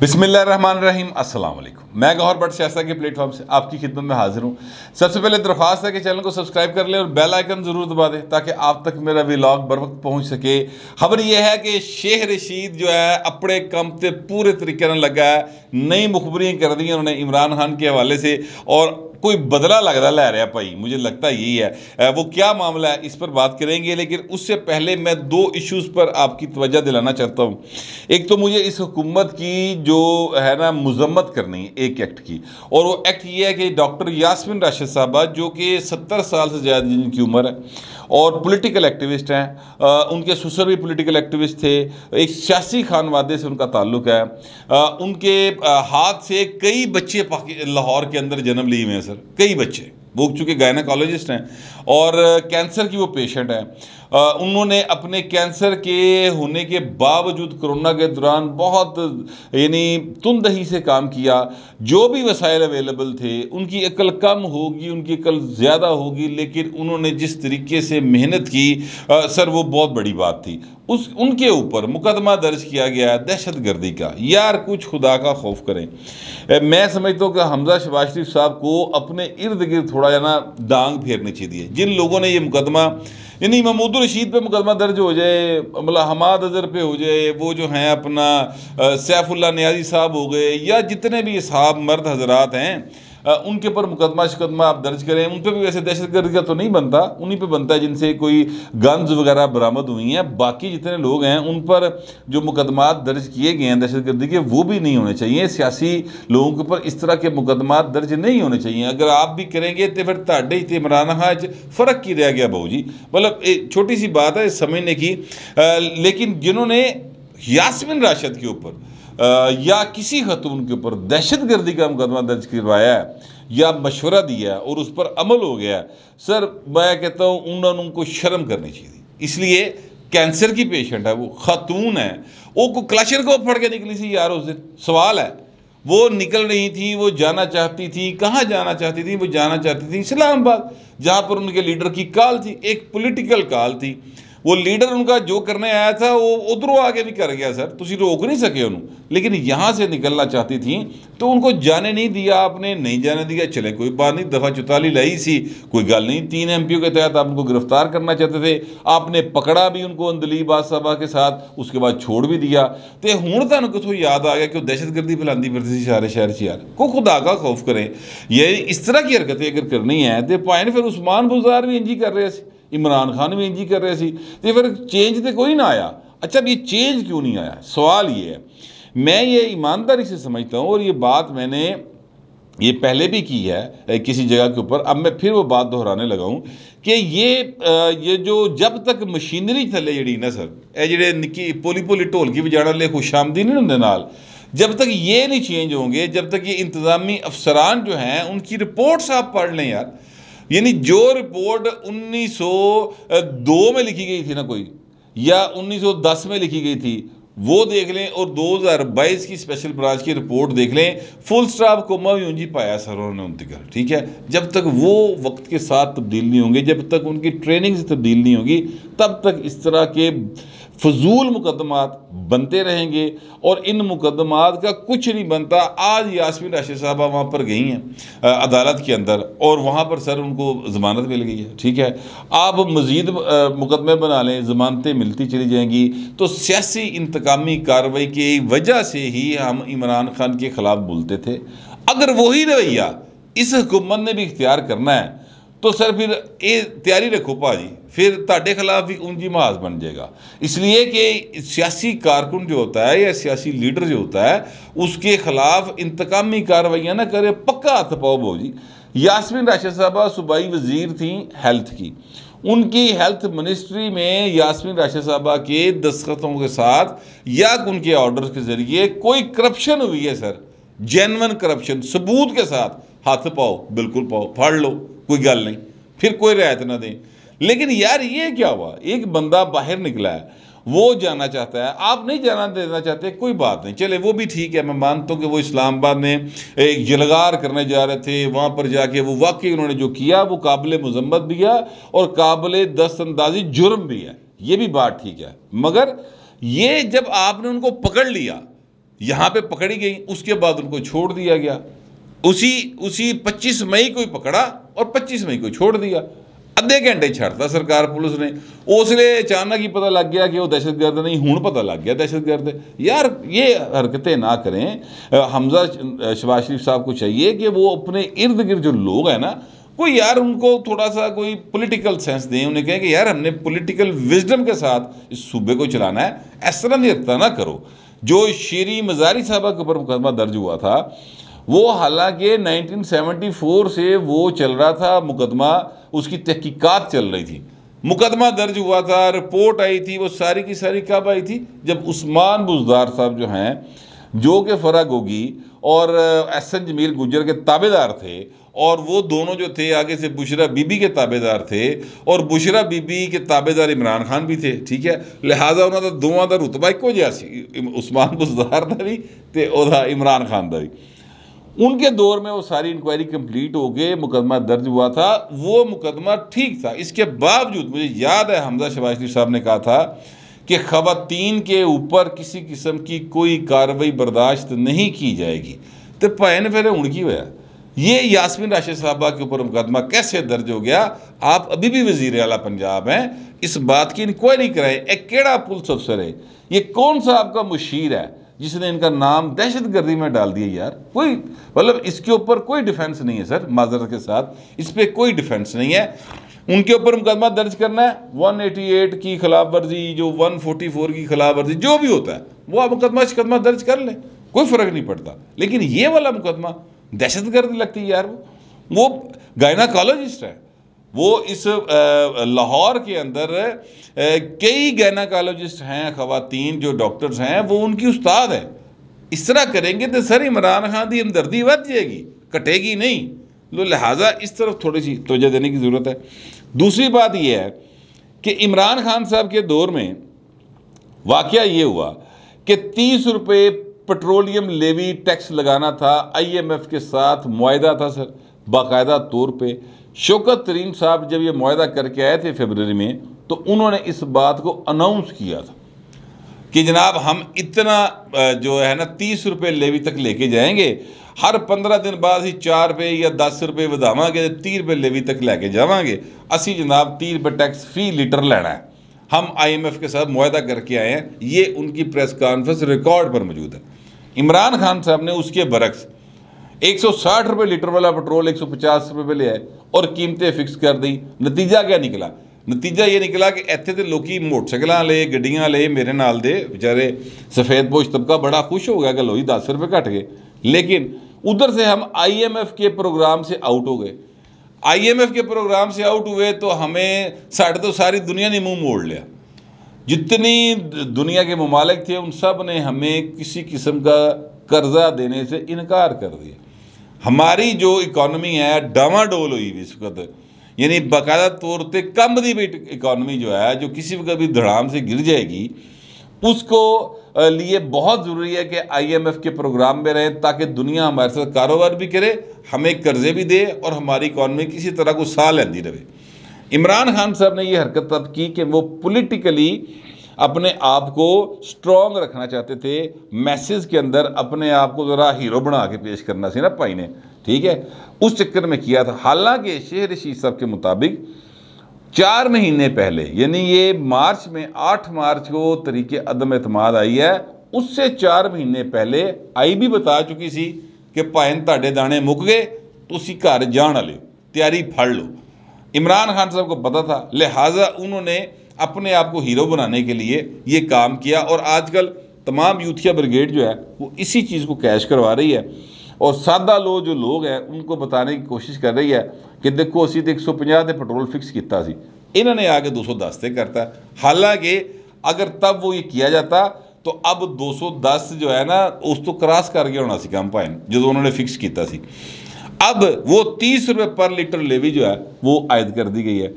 बिस्मिल्लाहिर्रहमानिर्रहीम, अस्सलाम वालेकुम। मैं गौहर बट शाइस्ता के प्लेटफॉर्म से आपकी खिदमत में हाजिर हूँ। सबसे पहले दरख्वास्त है कि चैनल को सब्सक्राइब कर लें और बेल आइकन ज़रूर दबा दें ताकि आप तक मेरा व्लॉग बर वक्त पहुँच सके। खबर यह है कि शेख रशीद जो है अपने कम से पूरे तरीके से लगा है, नई मुखबरियाँ कर दी उन्होंने इमरान खान के हवाले से और कोई बदला लगता लै रहा भाई, मुझे लगता यही है। वो क्या मामला है इस पर बात करेंगे, लेकिन उससे पहले मैं दो इश्यूज़ पर आपकी तवज्जो दिलाना चाहता हूँ। एक तो मुझे इस हुकूमत की जो है ना मजम्मत करनी है एक एक्ट की, और वो एक्ट ये है कि डॉक्टर यास्मीन राशिद साहबा जो कि 70 साल से ज़्यादा जिनकी उम्र है और पॉलिटिकल एक्टिविस्ट हैं, उनके ससुर भी पॉलिटिकल एक्टिविस्ट थे, एक सियासी खानवादे से उनका ताल्लुक़ है, उनके हाथ से कई बच्चे लाहौर के अंदर जन्म लिए हुए हैं सर, कई बच्चे। वो चूँकि गायनेकोलॉजिस्ट हैं और कैंसर की वो पेशेंट हैं। उन्होंने अपने कैंसर के होने के बावजूद कोरोना के दौरान बहुत यानी तुंदही से काम किया। जो भी वसाइल अवेलेबल थे, उनकी अकल कम होगी, उनकी अकल ज़्यादा होगी, लेकिन उन्होंने जिस तरीके से मेहनत की सर वो बहुत बड़ी बात थी। उनके ऊपर मुकदमा दर्ज किया गया है दहशत गर्दी का। यार कुछ खुदा का खौफ करें। मैं समझता हूँ कि हमजा शहबाज शरीफ साहब को अपने इर्द गिर्द थोड़ा ना डांग फेरनी चाहिए। जिन लोगों ने ये मुकदमा यानी महमूद रशीद पे मुकदमा दर्ज हो जाए, मतलब हमाद अजहर पे हो जाए, वो जो हैं अपना सैफुल्लाह नियाज़ी साहब हो गए, या जितने भी साहब मर्द हजरात हैं उनके ऊपर मुकदमा शिकदमा आप दर्ज करें। उन पर भी वैसे दहशतगर्दी का तो नहीं बनता, उन्हीं पे बनता है जिनसे कोई गन्स वगैरह बरामद हुई हैं। बाकी जितने लोग हैं उन पर जो मुकदमात दर्ज किए गए हैं दहशतगर्दी के, वो भी नहीं होने चाहिए। सियासी लोगों के ऊपर इस तरह के मुकदमात दर्ज नहीं होने चाहिए। अगर आप भी करेंगे तो फिर ताड़े ही इमरान खान फ़र्क की रह गया बहू जी, मतलब एक छोटी सी बात है समझने की। लेकिन जिन्होंने यास्मीन राशिद के ऊपर या किसी खतून के ऊपर दहशतगर्दी का मुकदमा दर्ज करवाया है या मशवरा दिया है और उस पर अमल हो गया है, सर मैं कहता हूँ उन्होंने उनको शर्म करनी चाहिए। इसलिए कैंसर की पेशेंट है, वो खातून है, वो को क्लचर को फड़ के निकली थी यार उस दिन। सवाल है वो निकल रही थी, वो जाना चाहती थी, कहाँ जाना चाहती थी? वो जाना चाहती थी इस्लामाबाद, जहाँ पर उनके लीडर की कॉल थी, एक पॉलिटिकल कॉल थी। वो लीडर उनका जो करने आया था वो उधरों आगे भी कर गया सर, तुसी रोक नहीं सके उन्होंने। लेकिन यहाँ से निकलना चाहती थी तो उनको जाने नहीं दिया, आपने नहीं जाने दिया। चले कोई बात नहीं, दफ़ा 44 लाई सी, कोई गल नहीं। 3 MPO के तहत आप उनको गिरफ्तार करना चाहते थे, आपने पकड़ा भी उनको अंदलीब बादशाह के साथ, उसके बाद छोड़ भी दिया। तो हूँ तुहानू कितों याद आ गया कि दहशतगर्दी फैलाती फिरती सी सारे शहर से। यार को खुदा का खौफ करें। ये इस तरह की हरकतें अगर करनी है तो भाई ने फिर उस्मान बुज़दार भी इंजी कर रहे थे, इमरान खान भी इंजी कर रहे थे, तो फिर चेंज तो कोई ना आया। अच्छा अब ये चेंज क्यों नहीं आया? सवाल ये है। मैं ये ईमानदारी से समझता हूँ और ये बात मैंने ये पहले भी की है किसी जगह के ऊपर, अब मैं फिर वो बात दोहराने लगा हूँ कि ये जो जब तक मशीनरी थले जी ना सर, ये जेडे निक्की पोली ढोलकी बजाने वाले खुशामदी नहीं होंगे नाल, जब तक ये नहीं चेंज होंगे, जब तक ये इंतज़ामी अफसरान जो हैं उनकी रिपोर्ट्स आप पढ़ लें यार। यानी जो रिपोर्ट 1902 में लिखी गई थी ना कोई, या 1910 में लिखी गई थी, वो देख लें, और 2022 की स्पेशल ब्रांच की रिपोर्ट देख लें। फुल स्टॉप कोमा भी ऊंजी पाया सर उन्होंने उनके घर, ठीक है। जब तक वो वक्त के साथ तब्दील नहीं होंगे, जब तक उनकी ट्रेनिंग से तब्दील नहीं होगी, तब तक इस तरह के फजूल मुकदमात बनते रहेंगे और इन मुकदमात का कुछ नहीं बनता। आज यास्मीन राशिद साहबा वहाँ पर गई हैं अदालत के अंदर और वहाँ पर सर उनको ज़मानत मिल गई है, ठीक है। आप मज़ीद मुकदमे बना लें, ज़मानतें मिलती चली जाएंगी। तो सियासी इंतकामी कार्रवाई की वजह से ही हम इमरान खान के ख़िलाफ़ बोलते थे। अगर वही रवैया इस हुकूमत ने भी इख्तियार करना है तो सर फिर ये तैयारी रखो भाजी, फिर ताड़े खिलाफ भी ऊंजी महाज बन जाएगा। इसलिए कि सियासी कारकुन जो होता है या सियासी लीडर जो होता है उसके खिलाफ इंतकामी कार्रवाइयाँ ना करे, पक्का हाथ पाओ भाव जी। यास्मीन राशिद साहबा सूबाई वजीर थी हेल्थ की, उनकी हेल्थ मिनिस्ट्री में यास्मीन राशिद साहबा के दस्तखतों के साथ या उनके ऑर्डर के ज़रिए कोई करप्शन हुई है सर, जेन्युइन करप्शन सबूत के साथ, हाथ पाओ, बिल्कुल पाओ, फाड़ लो, कोई गल नहीं, फिर कोई रियायत ना दें। लेकिन यार ये क्या हुआ? एक बंदा बाहर निकला है, वो जाना चाहता है, आप नहीं जाना देना चाहते, कोई बात नहीं, चले वो भी ठीक है। मैं मानता हूँ कि वो इस्लामाबाद में एक जलगार करने जा रहे थे, वहाँ पर जाके वो वाकई उन्होंने जो किया वो काबिल मजम्मत भी है और काबिल दस्तंदाजी जुर्म भी है, ये भी बात ठीक है। मगर ये जब आपने उनको पकड़ लिया यहाँ पे पकड़ी गई, उसके बाद उनको छोड़ दिया गया। उसी 25 मई को ही पकड़ा और 25 मई को छोड़ दिया। अद्धे घंटे छड़ता सरकार पुलिस ने। उसलिए अचानक ही पता लग गया कि वो दहशतगर्द नहीं, हूँ पता लग गया दहशतगर्द। यार ये हरकतें ना करें। हमजा शहबाज शरीफ साहब को चाहिए कि वो अपने इर्द गिर्द जो लोग हैं ना, कोई यार उनको थोड़ा सा कोई पॉलिटिकल सेंस दें। उन्हें कहें कि यार हमने पॉलिटिकल विजडम के साथ इस सूबे को चलाना है, इस तरह निरता ना करो। जो शेरी मजारी साहबा के ऊपर मुकदमा दर्ज हुआ था, वो हालांकि 1974 से वो चल रहा था मुकदमा, उसकी तहकीकात चल रही थी। मुकदमा दर्ज हुआ था, रिपोर्ट आई थी, वो सारी की सारी कब आई थी? जब उस्मान बुज़दार साहब जो हैं, जो कि फरा गोगी और एहसन जमील गुजर के ताबेदार थे, और वो दोनों जो थे आगे से बुशरा बीबी के ताबेदार थे, और बुशरा बीबी के ताबेदार इमरान खान भी थे। ठीक है, लिहाजा उन्होंने दोवां दा रुतबा इक्को जिहा सी, उस्मान बुज़दार दा भी ते ओदा इमरान खान दा भी। उनके दौर में वो सारी इंक्वायरी कंप्लीट हो गए, मुकदमा दर्ज हुआ था, वो मुकदमा ठीक था। इसके बावजूद मुझे याद है हमजा शहबाज शरीफ साहब ने कहा था कि ख़वातीन के ऊपर किसी किस्म की कोई कार्रवाई बर्दाश्त नहीं की जाएगी। तो भैन फिर हूँ की होया, ये यास्मीन राशिद साहबा के ऊपर मुकदमा कैसे दर्ज हो गया? आप अभी भी वज़ीर आला पंजाब हैं, इस बात की इंक्वायरी कराएं। एक केड़ा पुलिस अफसर है, ये कौन सा आपका मुशीर है जिसने इनका नाम दहशतगर्दी में डाल दिया? यार कोई मतलब इसके ऊपर कोई डिफेंस नहीं है सर, माजरत के साथ इस पर कोई डिफेंस नहीं है। उनके ऊपर मुकदमा दर्ज करना है, 188 की खिलाफ वर्जी, जो 144 की खिलाफ वर्जी, जो भी होता है वो आप मुकदमा दर्ज कर लें, कोई फ़र्क नहीं पड़ता। लेकिन ये वाला मुकदमा दहशतगर्दी लगती है यार। वो गायनाकोलॉजिस्ट है, वो इस लाहौर के अंदर कई गायनाकोलॉजिस्ट हैं, ख़वातीन जो डॉक्टर्स हैं, वो उनकी उस्ताद है। इस तरह करेंगे तो सर इमरान खान की हमदर्दी बढ़ जाएगी, कटेगी नहीं। लो लिहाजा इस तरफ थोड़ी सी तवज्जो देने की ज़रूरत है। दूसरी बात यह है कि इमरान खान साहब के दौर में वाक़या ये हुआ कि 30 रुपये पेट्रोलियम लेवी टैक्स लगाना था, IMF के साथ मुआहदा था सर, बाकायदा तौर पे। शौकत तरीन साहब जब ये मुआहदा करके आए थे फरवरी में, तो उन्होंने इस बात को अनाउंस किया था कि जनाब हम इतना जो है ना 30 रुपये लेवी तक लेके जाएंगे, हर 15 दिन बाद ही 4 रुपये या 10 रुपये वधावांगे, 30 रुपये लेवी तक लेके जावांगे। असी जनाब 30 रुपये टैक्स फी लीटर लेना है। हम IMF के साथ मुआहदा करके आए हैं। ये उनकी प्रेस कॉन्फ्रेंस रिकॉर्ड पर मौजूद है। इमरान खान साहब ने उसके बरक्स 160 रुपये लीटर वाला पेट्रोल 150 रुपये पे ले आए और कीमतें फिक्स कर दी। नतीजा क्या निकला? नतीजा ये निकला कि इत्थे तो लोग मोटरसाइकिल ले, गड्डियां ले, मेरे नाल दे बेचारे सफ़ेद पोश तबका बड़ा खुश हो गया कि लो जी 10 रुपये घट गए। लेकिन उधर से हम IMF के प्रोग्राम से आउट हो गए। IMF के प्रोग्राम से आउट हुए तो हमें साढ़े तो सारी दुनिया ने मुंह मोड़ लिया। जितनी दुनिया के ममालिक थे उन सब ने हमें किसी किस्म का कर्जा देने से इनकार कर दिया। हमारी जो इकॉनमी है डामाडोल हुई इस वक्त, यानी बाकायदा तौर पर कम दी भी इकॉनमी जो है, जो किसी वक्त भी धड़ाम से गिर जाएगी, उसको लिए बहुत ज़रूरी है कि IMF के प्रोग्राम में रहें, ताकि दुनिया हमारे साथ कारोबार भी करे, हमें कर्जे भी दे और हमारी इकॉनमी किसी तरह को साह लेती रहे। इमरान खान साहब ने यह हरकत तब की कि वो पॉलिटिकली अपने आप को स्ट्रॉन्ग रखना चाहते थे। मैसेज के अंदर अपने आप को ज़रा हीरो बना के पेश करना सी ना भाई ने, ठीक है, उस चक्कर में किया था। हालांकि शेख रशीद साहब के मुताबिक 4 महीने पहले, यानी ये मार्च में 8 मार्च को तरीके अदम एतमाद आई है, उससे 4 महीने पहले आई भी बता चुकी सी कि भाई ताड़े दाने मुक गए, तुसी घर जान वाले तैयारी फड़ लो। इमरान खान साहब को पता था, लिहाजा उन्होंने अपने आप को हीरो बनाने के लिए ये काम किया। और आजकल तमाम यूथिया ब्रिगेड जो है वो इसी चीज़ को कैश करवा रही है, और सादा लोग जो लोग हैं उनको बताने की कोशिश कर रही है कि देखो असी तो 150 से पेट्रोल फिक्स किया सी, इन्होंने आगे 210 से करता। हालांकि अगर तब वो ये किया जाता तो अब 210 जो है ना उस तो क्रॉस कर गया होना सी काम भाई जो उन्होंने फिक्स किया सी। अब वो 30 रुपये पर लीटर लेवी जो है वो आयद कर दी गई है।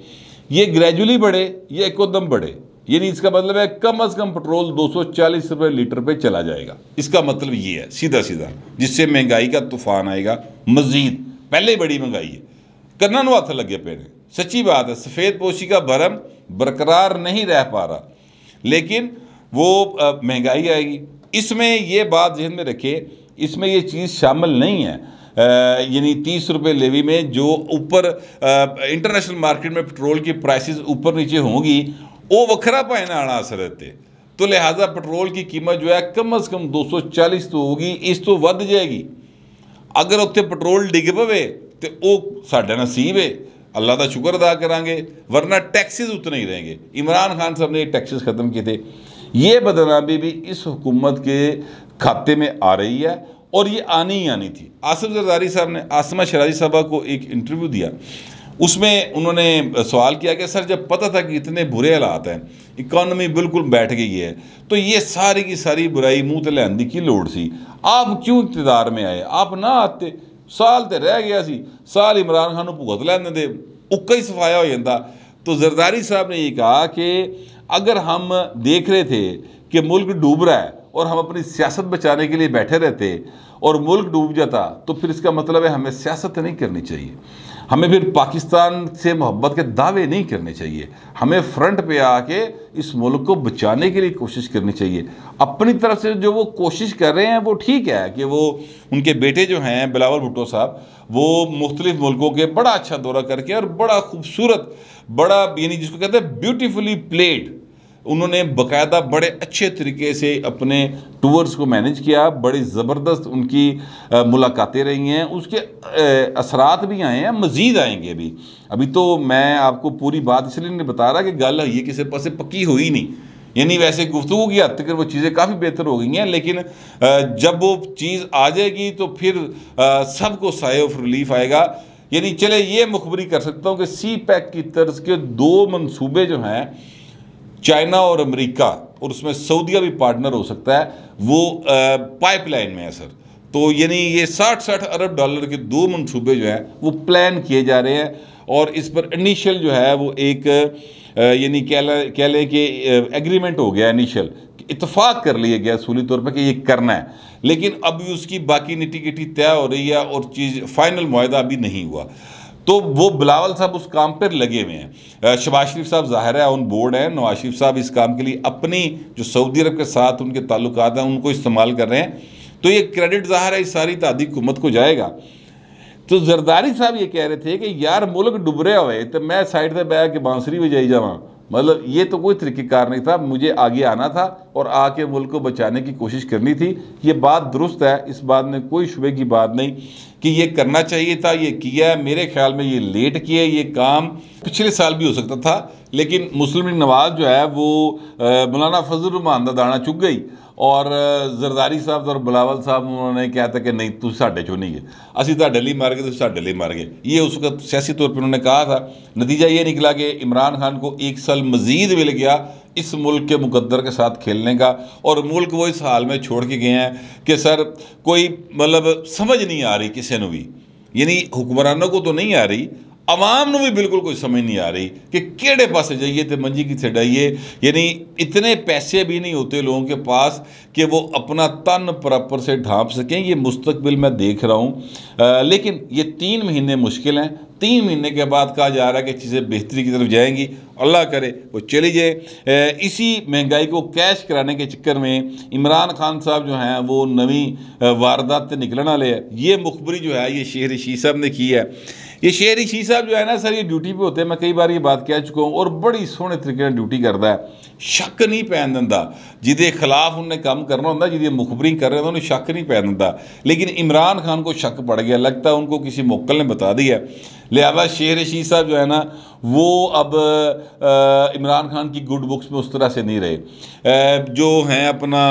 ये ग्रेजुअली बढ़े या एकदम बढ़े, यानी इसका मतलब है कम से कम पेट्रोल 240 रुपये लीटर पे चला जाएगा। इसका मतलब ये है सीधा सीधा, जिससे महंगाई का तूफान आएगा मजीद। पहले ही बड़ी महंगाई है, करना नु हथ लगे पे ने, सच्ची बात है। सफ़ेद पोशी का भरम बरकरार नहीं रह पा रहा, लेकिन वो महंगाई आएगी। इसमें ये बात जहन में रखिए, इसमें ये चीज़ शामिल नहीं है यानी 30 रुपये लेवी में जो ऊपर इंटरनेशनल मार्केट में पेट्रोल की प्राइसेस ऊपर नीचे होंगी वो वखरा भाई ना आना असर रहते, तो लिहाजा पेट्रोल की कीमत जो है कम से कम 240 तो होगी, इस तो वध जाएगी। अगर उत्थे पेट्रोल डिग पवे तो वो साडा नसीब है, अल्लाह का शुक्र अदा करांगे, वरना टैक्सेस उतने ही रहेंगे। इमरान खान साहब ने टैक्सेस ख़त्म किए थे, ये बदनामी भी इस हुकूमत के खाते में आ रही है और ये आनी ही आनी थी। आसिफ जरदारी साहब ने आसमा शराजी साहबा को एक इंटरव्यू दिया, उसमें उन्होंने सवाल किया कि सर जब पता था कि इतने बुरे हालात हैं, इकॉनमी बिल्कुल बैठ गई है, तो ये सारी की सारी बुराई मुँह तले आंदी की लोड़ सी, आप क्यों इक़्तिदार में आए? आप ना आते, साल तो रह गया सी, साल इमरान खान भुगत लैंदे दे, उक्का ही सफाया हो जाता। तो जरदारी साहब ने ये कहा कि अगर हम देख रहे थे कि मुल्क डूब रहा है और हम अपनी सियासत बचाने के लिए बैठे रहते और मुल्क डूब जाता, तो फिर इसका मतलब है हमें सियासत नहीं करनी चाहिए, हमें फिर पाकिस्तान से मोहब्बत के दावे नहीं करने चाहिए, हमें फ्रंट पे आके इस मुल्क को बचाने के लिए कोशिश करनी चाहिए। अपनी तरफ से जो वो कोशिश कर रहे हैं वो ठीक है कि वो उनके बेटे जो हैं बिलावल भुट्टो साहब, वो मुख्तलिफ मुल्कों के बड़ा अच्छा दौरा करके और बड़ा खूबसूरत, बड़ा यानी जिसको कहते हैं ब्यूटीफुली प्लेड, उन्होंने बाकायदा बड़े अच्छे तरीके से अपने टूर्स को मैनेज किया, बड़ी ज़बरदस्त उनकी मुलाकातें रही हैं, उसके असरात भी आए हैं, मज़ीद आएंगे भी। अभी तो मैं आपको पूरी बात इसलिए नहीं बता रहा कि गल ये किसी पास पक्की हुई नहीं, यानी वैसे गुफ्तगू की हद तक वो चीज़ें काफ़ी बेहतर हो गई हैं, लेकिन जब वो चीज़ आ जाएगी तो फिर सबको साए ऑफ रिलीफ आएगा। यानी चले ये मुखबरी कर सकता हूँ कि सी पैक की तर्ज के 2 मंसूबे जो हैं, चाइना और अमेरिका, और उसमें सऊदीया भी पार्टनर हो सकता है, वो पाइपलाइन में है सर। तो यानी ये 60 अरब डॉलर के 2 मंसूबे जो हैं वो प्लान किए जा रहे हैं, और इस पर इनिशियल जो है वो एक यानी कह लें कि एग्रीमेंट हो गया, इनिशियल इत्तेफाक कर लिया गया असूली तौर पर कि ये करना है, लेकिन अभी उसकी बाकी निटी गिटी तय हो रही है और चीज़ फाइनल मुआहदा अभी नहीं हुआ। तो वो बिलावल साहब उस काम पर लगे हुए हैं, शहबाज शरीफ साहब ज़ाहिर है ऑन बोर्ड हैं, नवाज शरीफ साहब इस काम के लिए अपनी जो सऊदी अरब के साथ उनके ताल्लुकात हैं उनको इस्तेमाल कर रहे हैं, तो ये क्रेडिट ज़ाहिर है इस सारी तादी हुकूमत को जाएगा। तो जरदारी साहब ये कह रहे थे कि यार मुल्क डुब रहा हुए तो मैं साइड से बैठ के बांसुरी बजाई जावा, मतलब ये तो कोई तरीक़ेकार नहीं था, मुझे आगे आना था और आके मुल्क को बचाने की कोशिश करनी थी। ये बात दुरुस्त है, इस बात में कोई शुबे की बात नहीं कि ये करना चाहिए था, ये किया है। मेरे ख्याल में ये लेट किया, ये काम पिछले साल भी हो सकता था, लेकिन मुस्लिम लीग नवाज जो है वो मौलाना फजल रहमान दा दाना चुग गई और जरदारी साहब और बिलावल साहब उन्होंने कहा था कि नहीं तू साढ़े चो नहीं है, असी तुहाडे लई मर गए, तो साढ़े लई मर गए। ये उस वक्त सियासी तौर पर उन्होंने कहा था। नतीजा ये निकला कि इमरान खान को 1 साल मज़ीद मिल गया इस मुल्क के मुकद्दर के साथ खेलने का, और मुल्क वो इस हाल में छोड़ के गए हैं कि सर कोई मतलब समझ नहीं आ रही किसी ने भी, यानी हुक्मरानों को तो नहीं आ रही, अवाम को भी बिल्कुल कोई समझ नहीं आ रही कि केड़े पास जाइए तो मंजी की छड़ाइए। यानी इतने पैसे भी नहीं होते लोगों के पास कि वो अपना तन प्रॉपर से ढांप सकें। ये मुस्तकबिल मैं देख रहा हूँ, लेकिन ये 3 महीने मुश्किल हैं। 3 महीने के बाद कहा जा रहा है कि चीज़ें बेहतरी की तरफ जाएंगी, अल्लाह करे वो चली जाए। इसी महंगाई को कैश कराने के चक्कर में इमरान खान साहब जो हैं वो नवी वारदात से निकलने वाले हैं। ये मुखबरी जो है ये शेर रशीद साहब ने की है। ये शेर रशीद साहब जो है ना सर, ये ड्यूटी पे होते हैं, मैं कई बार ये बात कह चुका हूँ, और बड़ी सोहने तरीके ड्यूटी करता है, शक नहीं पैन दिंदा। जिदे खिलाफ उन्हें काम करना होंगे, जिदी मुखबरी कर रहे हैं उन्हें शक नहीं पैन दिंदा, लेकिन इमरान खान को शक पड़ गया, लगता है उनको किसी मोकल ने बता दिया। लिहाजा शेर रशीद साहब जो है ना वो अब इमरान खान की गुड बुक्स में उस तरह से नहीं रहे। जो हैं अपना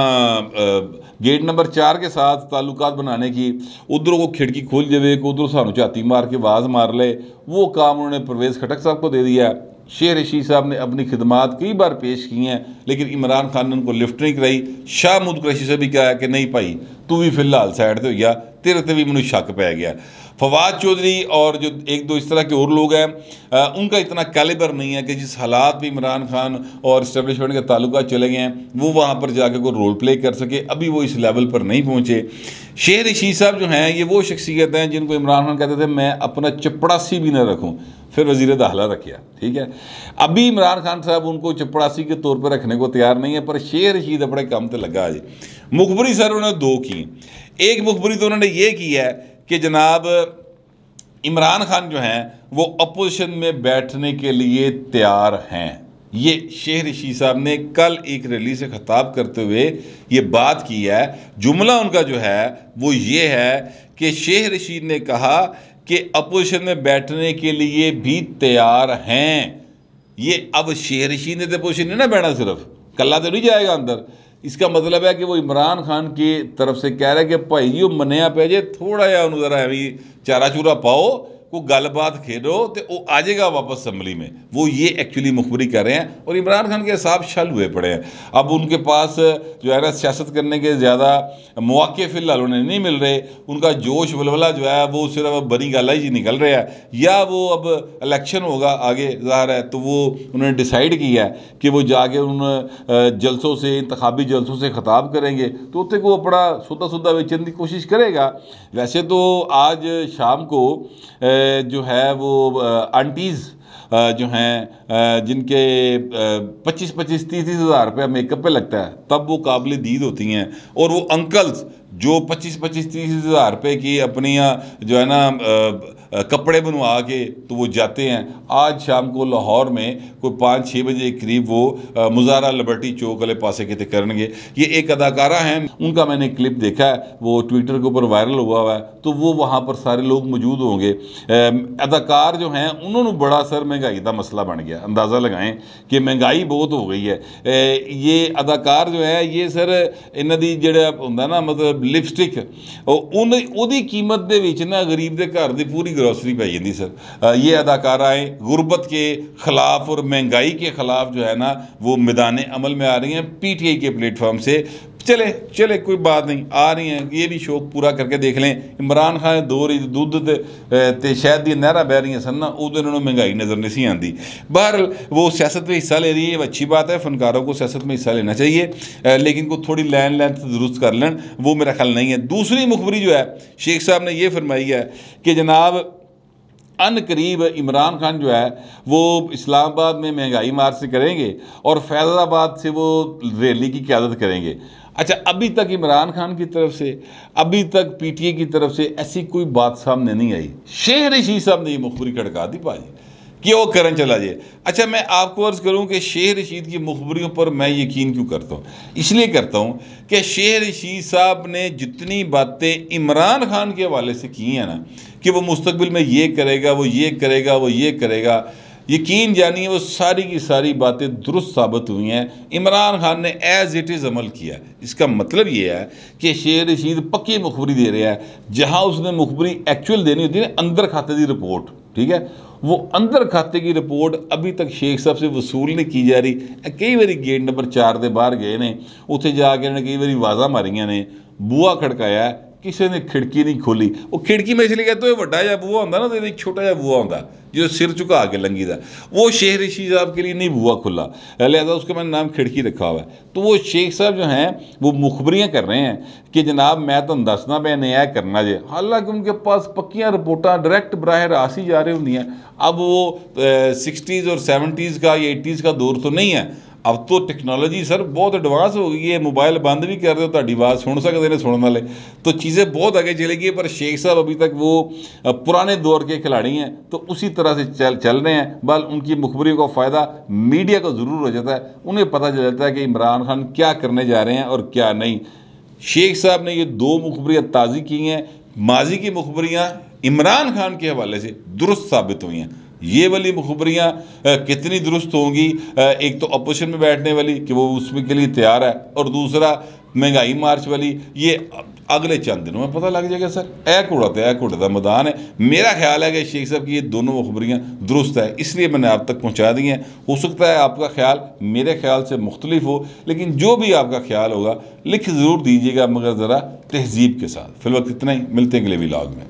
गेट नंबर 4 के साथ ताल्लुकात बनाने की, उधरों को खिड़की खोल जावे को उधरों सानू झाती मार के आवाज़ मार ले, वो काम उन्होंने परवेज़ खटक साहब को दे दिया। शेर रशीद साहब ने अपनी खिदमात कई बार पेश की हैं, लेकिन इमरान खान ने उनको लिफ्ट नहीं कराई। शाह महमूद कुरैशी से भी कहा है कि नहीं भाई तू भी फिलहाल साइड से हो गया, तेरे ते भी मैनू शक पै गया। फवाद चौधरी और जो एक दो इस तरह के और लोग हैं, उनका इतना कैलिबर नहीं है कि जिस हालात में इमरान खान और इस्टेब्लिशमेंट के ताल्लुकात चले गए हैं वो वहाँ पर जाकर कोई रोल प्ले कर सके। अभी वो इस लेवल पर नहीं पहुँचे। शेर रशीद साहब जो हैं ये वो शख्सियत हैं जिनको इमरान खान कहते थे मैं अपना चपड़ासी भी ना रखूँ, फिर वज़ीर दाखिला रखिया, ठीक है। अभी इमरान खान साहब उनको चपड़ासी के तौर पर रखने को तैयार नहीं है, पर शेर रशीद अपने काम तो लगा जी। मुखबरी सर उन्होंने दो की। एक मुखबरी तो उन्होंने ये की है कि जनाब इमरान खान जो हैं वो अपोजिशन में बैठने के लिए तैयार हैं। ये शेर रशीद साहब ने कल एक रैली से खिताब करते हुए ये बात की है। जुमला उनका जो है वो ये है कि शेर रशीद ने कहा कि अपोजिशन में बैठने के लिए भी तैयार हैं। ये अब शेर रशीद ने तो अपोजिशन नहीं ना बैठना, सिर्फ कल्ला तो नहीं जाएगा अंदर। इसका मतलब है कि वो इमरान खान की तरफ से कह रहा है कि भाई जी मनिया पे जे थोड़ा जा उन्होंने जरा एवं चारा चूरा पाओ, को गलबात खेलो तो वो आ जाएगा वापस असम्बली में। वो ये एक्चुअली मुखबरी कर रहे हैं और इमरान खान के हिसाब शल हुए पड़े हैं। अब उनके पास जो है ना सियासत करने के ज़्यादा मौके फ़िलहाल उन्हें नहीं मिल रहे। उनका जोश वलवला जो है वो सिर्फ अब बनी गाला ही निकल रहा है, या वो अब इलेक्शन होगा आगे ज़ाहिर है तो वो उन्होंने डिसाइड किया है कि वो जाके उन जलसों से, इंतखाबी जलसों से खिताब करेंगे तो उत्ते को अपना सुधा सुधा बेचने की कोशिश करेगा। वैसे तो आज शाम को जो है वो आंटीज़ जो हैं जिनके 25-25, 30-30 हज़ार रुपया मेकअप पे लगता है तब वो काबिल दीद होती हैं, और वो अंकल्स जो 25-25, 30 हज़ार रुपये की अपनी जो है ना कपड़े बनवा के तो वो जाते हैं। आज शाम को लाहौर में कोई 5-6 बजे के करीब वो मुजाहरा लिबर्टी चौक वाले पासे कितने करेंगे। ये एक अदाकारा हैं, उनका मैंने क्लिप देखा है, वो ट्विटर के ऊपर वायरल हुआ है, तो वो वहाँ पर सारे लोग मौजूद होंगे। अदाकार जो हैं उन्होंने बड़ा सर महंगाई का मसला बन गया। अंदाज़ा लगाएं कि महंगाई बहुत हो गई है। ये अदाकार जो है ये सर इन्हों की ਜਿਹੜਾ ਹੁੰਦਾ ना मतलब लिपस्टिक ਉਹਦੀ कीमत ਦੇ ਵਿੱਚ ना गरीब के घर की पूरी ग्रॉसरी पै जाती सर। ये अदाकाराएँ गुरबत के ख़िलाफ़ और महंगाई के ख़िलाफ़ जो है ना वो मैदान अमल में आ रही हैं PTI के प्लेटफॉर्म से। चले चले कोई बात नहीं, आ रही हैं, ये भी शौक पूरा करके देख लें। इमरान खान दो रही दुध ते शहद दी नहर बह रही सन ना, उधर उन्होंने महंगाई नज़र नहीं सी आती। बहरहाल वो सियासत में हिस्सा ले रही है, अच्छी बात है, फ़नकारों को सियासत में हिस्सा लेना चाहिए, लेकिन को थोड़ी लेंथ दुरुस्त कर लें, वो मेरा ख्याल नहीं है। दूसरी मुखबरी जो है शेख साहब ने ये फरमाई है कि जनाब अन करीब इमरान खान जो है वो इस्लामाबाद में महंगाई मार्च से करेंगे और फैज़ाबाद से वो रैली की क़यादत करेंगे। अच्छा, अभी तक इमरान खान की तरफ से, अभी तक PTI की तरफ से ऐसी कोई बात सामने नहीं आई। शेर रशीद साहब ने ये मुखबरी खड़का दी भाजी कि वो करन चला जाए। अच्छा, मैं आपको अर्ज़ करूं कि शेर रशीद की मुखबरियों पर मैं यकीन क्यों करता हूं? इसलिए करता हूं कि शेर रशीद साहब ने जितनी बातें इमरान खान के हवाले से की हैं ना कि वो मुस्तकबिल में ये करेगा, वो ये करेगा, वो ये करेगा, यकीन जानिए वो सारी की सारी बातें दुरुस्त साबित हुई हैं। इमरान खान ने एज़ इट इज़ अमल किया। इसका मतलब ये है कि शेर रशीद पक्की मुखबरी दे रहा है। जहाँ उसने मुखबरी एक्चुअल देनी होती है अंदर खाते की रिपोर्ट, ठीक है, वो अंदर खाते की रिपोर्ट अभी तक शेख साहब से वसूल नहीं की जा रही। कई बारी गेट नंबर 4 के बाहर गए ने, उत्थे जाके उन्हें कई बारी आवाज़ा मारियां ने, बूहा खड़काया, किसी ने खिड़की नहीं खोली। वो खिड़की में इसलिए कहते हैं वड्डा जा बूहा होंदा ना तो एक छोटा जा बूहा होंदा जो सिर झुका के लंघी दा, वो शेख रशीद साहब के लिए नहीं बूहा खुला, लिहाजा उसका मैंने नाम खिड़की रखा हुआ है। तो वो शेख साहब जो हैं वो मुखबरियाँ कर रहे हैं कि जनाब मैं तो दसना मैं न्याय करना जे, हालांकि उनके पास पक्कियाँ रिपोर्टां डायरैक्ट बराह रास्त ही जा रही होंगी। अब वो 60s और 70s का या 80s का दौर तो नहीं है। अब तो टेक्नोलॉजी सर बहुत एडवांस हो गई है, मोबाइल बंद भी कर दो तो आवाज़ सुन सकते हैं सुनने वाले, तो चीज़ें बहुत आगे चली गई। पर शेख साहब अभी तक वो पुराने दौर के खिलाड़ी हैं, तो उसी तरह से चल रहे हैं। बल उनकी मुखबरियों का फ़ायदा मीडिया को ज़रूर हो जाता है, उन्हें पता चल जाता है कि इमरान खान क्या करने जा रहे हैं और क्या नहीं। शेख साहब ने ये 2 मुखबरियाँ ताज़ी की हैं। माजी की मुखबरियाँ इमरान खान के हवाले से दुरुस्त साबित हुई हैं। ये वाली मुखबरियाँ कितनी दुरुस्त होंगी? एक तो अपोजिशन में बैठने वाली कि वो उसमें के लिए तैयार है, और दूसरा महंगाई मार्च वाली, ये अगले चंद दिनों में पता लग जाएगा सर। ए घोड़ा का मैदान है। मेरा ख्याल है कि शेख साहब की ये दोनों खबरियाँ दुरुस्त है, इसलिए मैंने आप तक पहुँचा दी हैं। हो सकता है आपका ख्याल मेरे ख्याल से मुख्तलिफ हो, लेकिन जो भी आपका ख्याल होगा लिख ज़रूर दीजिएगा, मगर ज़रा तहजीब के साथ। फिलवक्त इतना ही, मिलते हैं अगले व्लॉग में।